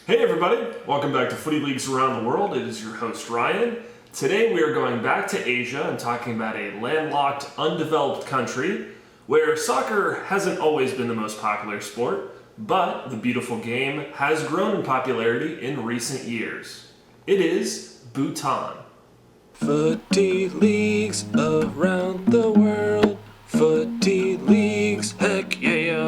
Hey everybody, welcome back to Footy Leagues Around the World. It is your host Ryan. Today we are going back to Asia and talking about a landlocked, undeveloped country where soccer hasn't always been the most popular sport, but the beautiful game has grown in popularity in recent years. It is Bhutan. Footy Leagues Around the World. Footy Leagues, heck yeah!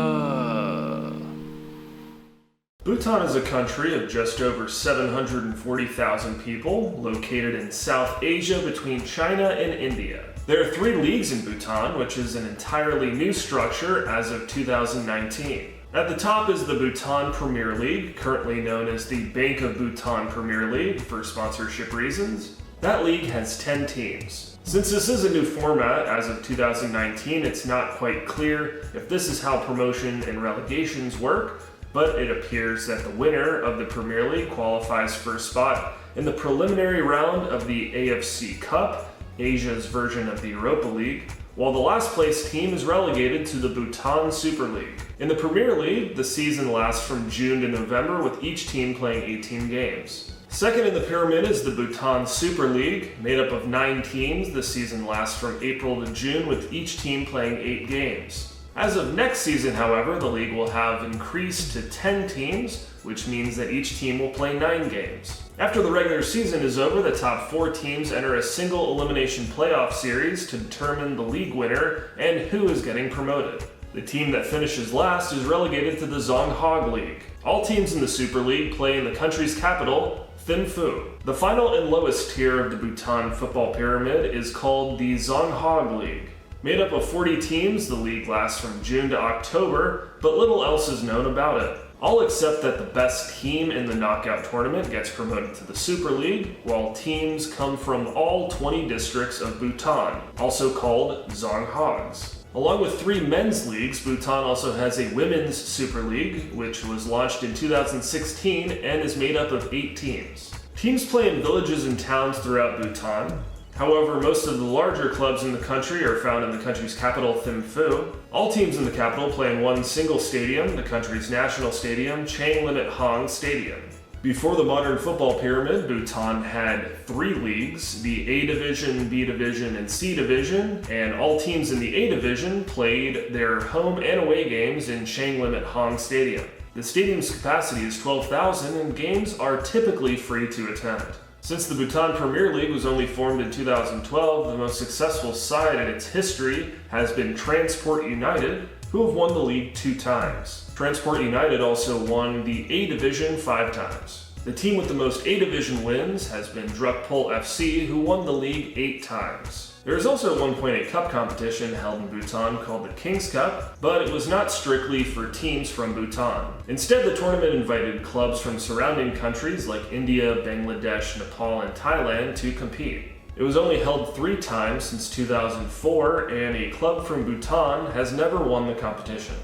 Bhutan is a country of just over 740,000 people, located in South Asia between China and India. There are 3 leagues in Bhutan, which is an entirely new structure as of 2019. At the top is the Bhutan Premier League, currently known as the Bank of Bhutan Premier League for sponsorship reasons. That league has 10 teams. Since this is a new format as of 2019, it's not quite clear if this is how promotion and relegations work, but it appears that the winner of the Premier League qualifies for a spot in the preliminary round of the AFC Cup, Asia's version of the Europa League, while the last place team is relegated to the Bhutan Super League. In the Premier League, the season lasts from June to November, with each team playing 18 games. Second in the pyramid is the Bhutan Super League, made up of 9 teams. The season lasts from April to June, with each team playing 8 games. As of next season, however, the league will have increased to 10 teams, which means that each team will play 9 games. After the regular season is over, the top 4 teams enter a single elimination playoff series to determine the league winner and who is getting promoted. The team that finishes last is relegated to the Zonghag League. All teams in the Super League play in the country's capital, Thimphu. The final and lowest tier of the Bhutan football pyramid is called the Zonghag League. Made up of 40 teams, the league lasts from June to October, but little else is known about it. All except that the best team in the knockout tournament gets promoted to the Super League, while teams come from all 20 districts of Bhutan, also called Zonghags. Along with 3 men's leagues, Bhutan also has a women's Super League, which was launched in 2016 and is made up of 8 teams. Teams play in villages and towns throughout Bhutan. However, most of the larger clubs in the country are found in the country's capital, Thimphu. All teams in the capital play in one single stadium, the country's national stadium, Chang Limit Hong Stadium. Before the modern football pyramid, Bhutan had 3 leagues, the A Division, B Division, and C Division, and all teams in the A Division played their home and away games in Chang Limit Hong Stadium. The stadium's capacity is 12,000, and games are typically free to attend. Since the Bhutan Premier League was only formed in 2012, the most successful side in its history has been Transport United, who have won the league 2 times. Transport United also won the A Division 5 times. The team with the most A Division wins has been Drukpol FC, who won the league 8 times. There is also a 1.8 cup competition held in Bhutan called the King's Cup, but it was not strictly for teams from Bhutan. Instead, the tournament invited clubs from surrounding countries like India, Bangladesh, Nepal, and Thailand to compete. It was only held 3 times since 2004, and a club from Bhutan has never won the competition.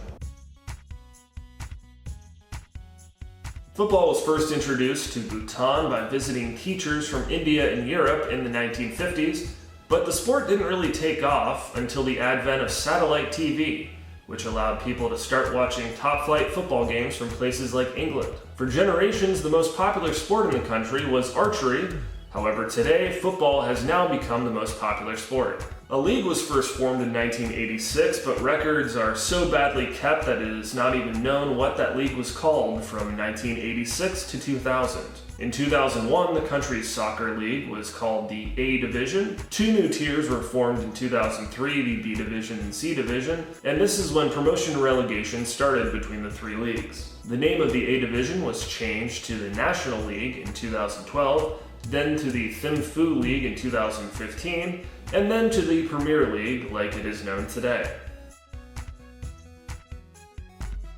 Football was first introduced to Bhutan by visiting teachers from India and Europe in the 1950s, but the sport didn't really take off until the advent of satellite TV, which allowed people to start watching top-flight football games from places like England. For generations, the most popular sport in the country was archery. However, today, football has now become the most popular sport. A league was first formed in 1986, but records are so badly kept that it is not even known what that league was called from 1986 to 2000. In 2001, the country's soccer league was called the A Division. 2 new tiers were formed in 2003, the B Division and C Division, and this is when promotion and relegation started between the 3 leagues. The name of the A Division was changed to the National League in 2012, then to the Thimphu League in 2015, and then to the Premier League like it is known today.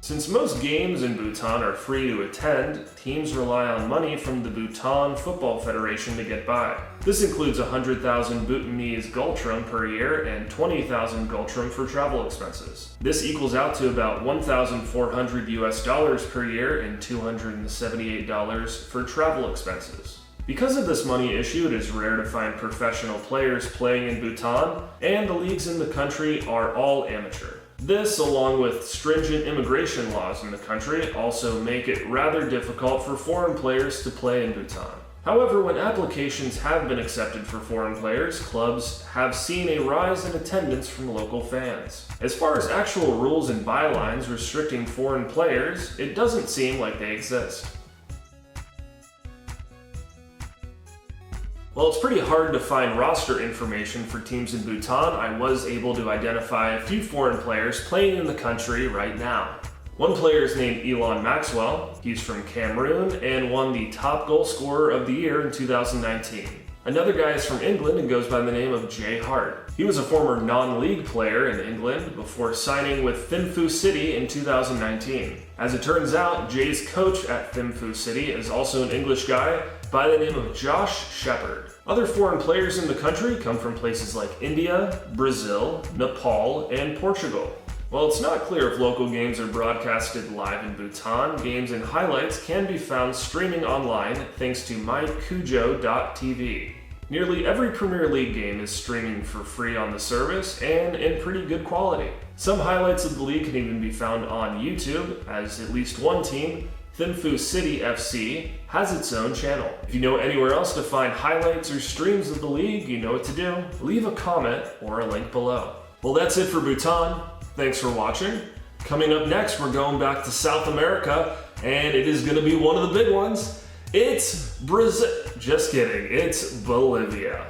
Since most games in Bhutan are free to attend, teams rely on money from the Bhutan Football Federation to get by. This includes 100,000 Bhutanese gultrum per year and 20,000 gultrum for travel expenses. This equals out to about $1,400 US per year and $278 for travel expenses. Because of this money issue, it is rare to find professional players playing in Bhutan, and the leagues in the country are all amateur. This, along with stringent immigration laws in the country, also make it rather difficult for foreign players to play in Bhutan. However, when applications have been accepted for foreign players, clubs have seen a rise in attendance from local fans. As far as actual rules and bylines restricting foreign players, it doesn't seem like they exist. While it's pretty hard to find roster information for teams in Bhutan, I was able to identify a few foreign players playing in the country right now. One player is named Elon Maxwell. He's from Cameroon and won the top goal scorer of the year in 2019. Another guy is from England and goes by the name of Jay Hart. He was a former non-league player in England before signing with Footy City in 2019. As it turns out, Jay's coach at Footy City is also an English guy by the name of Josh Shepherd. Other foreign players in the country come from places like India, Brazil, Nepal, and Portugal. While it's not clear if local games are broadcasted live in Bhutan, games and highlights can be found streaming online thanks to mykujo.tv. Nearly every Premier League game is streaming for free on the service and in pretty good quality. Some highlights of the league can even be found on YouTube, as at least one team, Footy City FC, has its own channel. If you know anywhere else to find highlights or streams of the league, you know what to do. Leave a comment or a link below. Well, that's it for Bhutan. Thanks for watching. Coming up next, we're going back to South America, and it is going to be one of the big ones. It's Brazil. Just kidding, it's Bolivia.